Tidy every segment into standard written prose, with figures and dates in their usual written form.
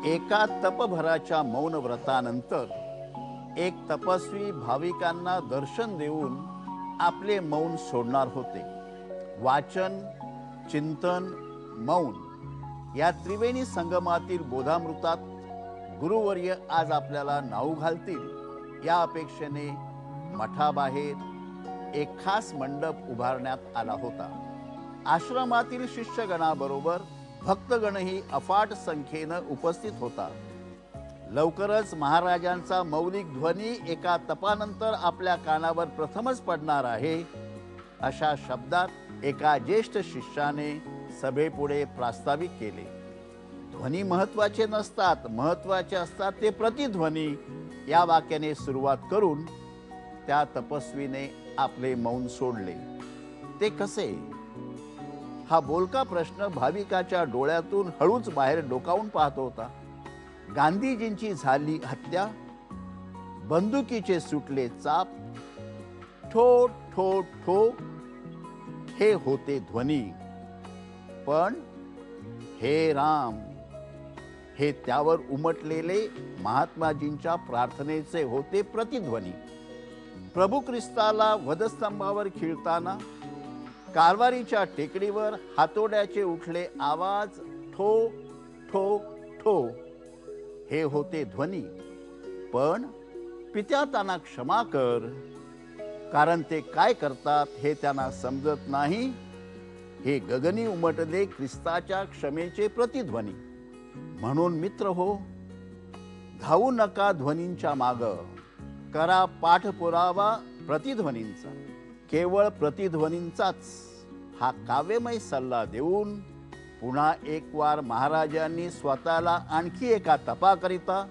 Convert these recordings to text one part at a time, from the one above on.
एका तपभराच्या मौन व्रतानंतर एक तपस्वी भाविकांना दर्शन देऊन आपले मौन सोडणार होते. वाचन, चिंतन, मौन या त्रिवेणी संगमातील बोधामृतात गुरुवर्य आज आपल्याला नाऊ घालतील या अपेक्षेने मठाबाहेर एक खास मंडप उभारण्यात आला होता. आश्रमातील शिष्यगणाबरोबर भक्तगणही अफाट संख्येनं उपस्थित होता. लवकरच महाराजांचा मौलिक ध्वनी एका तपानंतर आपल्या कानावर प्रथमच पडणार आहे, अशा शब्दात एका ज्येष्ठ शिष्याने सभेपुढे प्रास्ताविक केले. ध्वनी महत्वाचे नसतात, महत्वाचे असतात ते प्रतिध्वनी, या वाक्याने सुरुवात करून त्या तपस्वीने आपले मौन सोडले. ते कसे? हा बोलका प्रश्न भाविकाच्या डोळ्यातून हळूच बाहेर डोकावून पाहत होता. गांधीजींची झाली हत्या, बंदुकीचे सुटले चाप, ठो ठो ठो हे होते ध्वनी. पण हे राम हे त्यावर उमटलेले महात्माजींच्या प्रार्थनेचे होते प्रतिध्वनी. प्रभू ख्रिस्ताला वधस्तंभावर खिळताना कारवारीच्या टेकडीवर हातोड्याचे उठले आवाज, ठो ठो ठो हे होते ध्वनी. पण पित्या त्यांना क्षमा कर, कारण ते काय करतात हे त्यांना समजत नाही. हे गगनी उमटले ख्रिस्ताच्या क्षमेचे प्रतिध्वनी. म्हणून मित्र हो, धावू नका ध्वनींच्या माग, करा पाठपुरावा प्रतिध्वनींचा. केवळ प्रतिध्वनींचाच हा काव्यमय सल्ला देऊन पुन्हा एक वार महाराजांनी स्वतःला आणखी एका तपाकरिता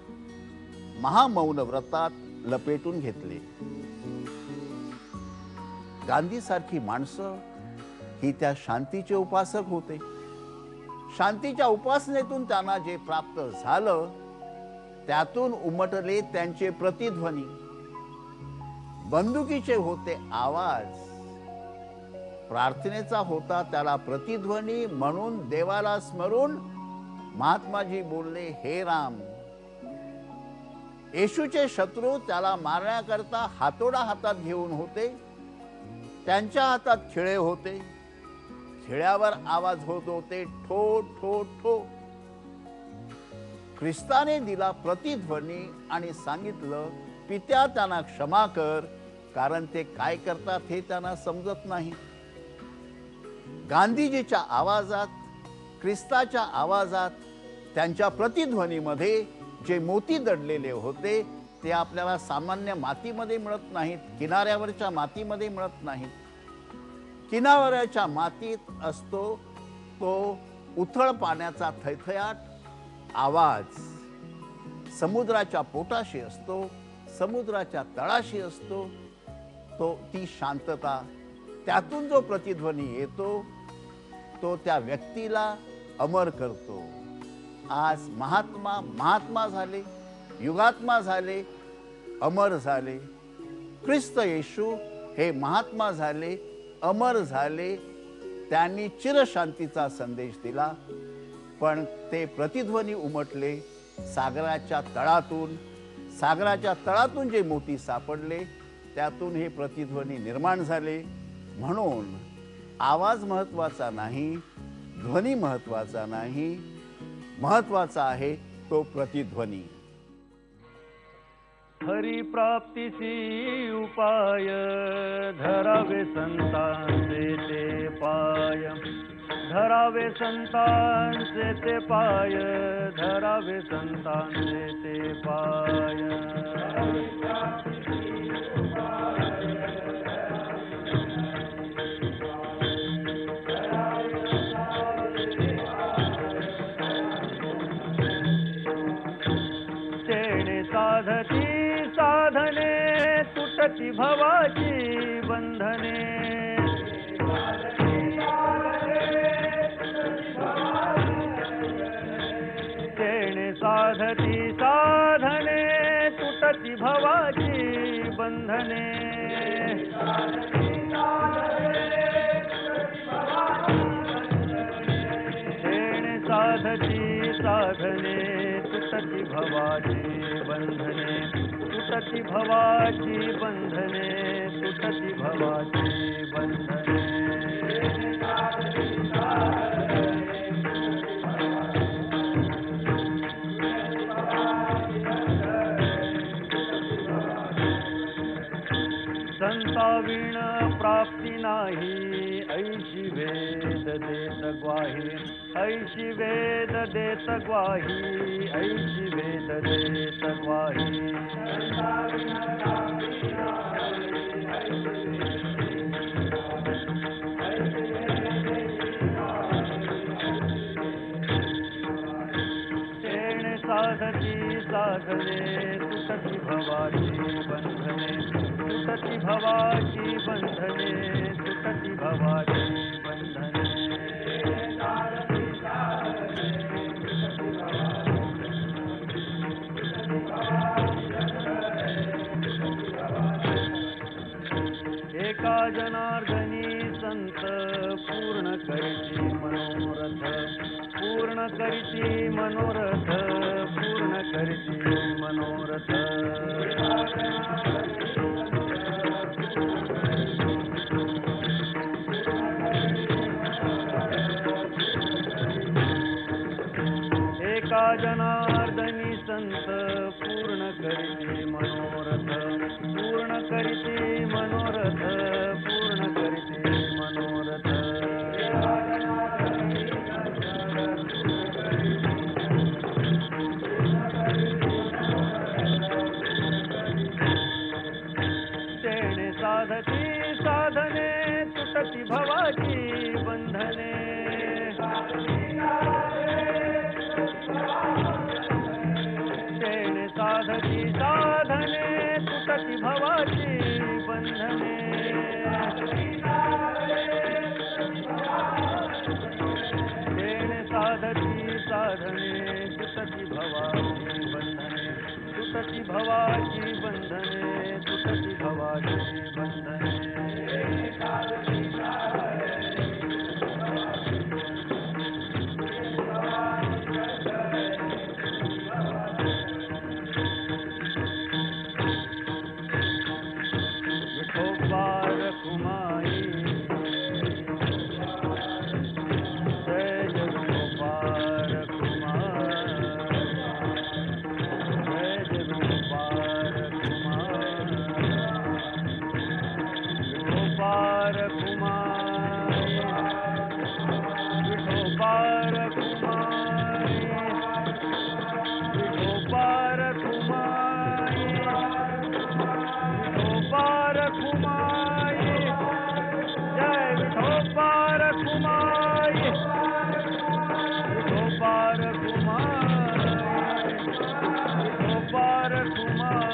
महामौन व्रतात लपेटून घेतले. गांधीसारखी माणसं ही त्या शांतीचे उपासक होते. शांतीच्या उपासनेतून त्यांना जे प्राप्त झालं त्यातून उमटले त्यांचे प्रतिध्वनी. बंदुकीचे होते आवाज, प्रार्थनेचा होता त्याला प्रतिध्वनी. म्हणून देवाला स्मरून महात्माजी बोलले, हे राम. येशूचे शत्रू त्याला मारण्याकरता हातोडा हातात घेऊन होते. त्यांच्या हातात खिळे होते, खिळ्यावर आवाज होत होते, ठो ठो ठो. ख्रिस्ताने दिला प्रतिध्वनी आणि सांगितलं, पित्या त्यांना क्षमा कर, कारण ते काय करतात हे त्यांना समजत नाही. गांधीजीच्या आवाजात, ख्रिस्ताच्या आवाजात, त्यांच्या प्रतिध्वनीमध्ये जे मोती दडलेले होते ते आपल्याला सामान्य मातीमध्ये मिळत नाहीत, किनाऱ्यावरच्या मातीमध्ये मिळत नाहीत. किनाऱ्याच्या मातीत असतो तो उथळ पाण्याचा थैथयाट आवाज, समुद्राच्या पोटाशी असतो, समुद्राच्या तळाशी असतो तो ती शांतता. त्यातून जो प्रतिध्वनी येतो तो त्या व्यक्तीला अमर करतो. आज महात्मा झाले, युगात्मा झाले, अमर झाले. ख्रिस्त येशू हे महात्मा झाले, अमर झाले. त्यांनी चिरशांतीचा संदेश दिला. पण ते प्रतिध्वनी उमटले सागराच्या तळातून. सागराच्या तळातून जे मोती सापडले त्यातून हे प्रतिध्वनी निर्माण झाले. म्हणून आवाज महत्वाचा नाही, ध्वनी महत्वाचा नाही, महत्वाचा आहे तो प्रतिध्वनी. हरी प्राप्तीसी उपाय, धरावे संतांचे ते पाय, धरावे संतांचे ते पाय, धरावे संतांचे ते पाय. तेणे साधती साधने, तुटती भवाची बंधने. तेणे साधती साधने, तुटती भवाची बंधने. तेणे साधती साधने तुटती भवाची बंधने तुटती भवाची बंधने तुटती भवाची बंधने संताविण प्राप्ती नाही ऐशी वेद देत ग्वाही ऐशी वेद देत ग्वाही ऐशी वेद देत ग्वाही तेणे साधती साधने तुटती भवाची बंधने तुटती भवाची बंधने तुटती भवाची बंधने एका जनार्दनी संत पूर्ण करीती मनोरथ पूर्ण करीती मनोरथ पूर्ण करीती मनोरथ एका जनार्दनी संत पूर्ण करीती मनोरथ पूर्ण करीती मनोरथ पूर्ण करीती मनोरथ तेणे साधती साधने तुटती भवाची बंधने तेणे साधती साधने तुटती भवाची बंधने तेणे साधती साधने तुटती भवाची बंधने तुटती भवाची बंधने तुटती भवाची बंधने विठोबार कुमाई जय जगोपार कुमार जय जगोपार कुमार विठोबार कुमाई विठोबार कुमाई विठोबार कुमाई विठोबार कुमाई जय विठोबार कुमाई विठोबार कुमाई विठोबार कुमाई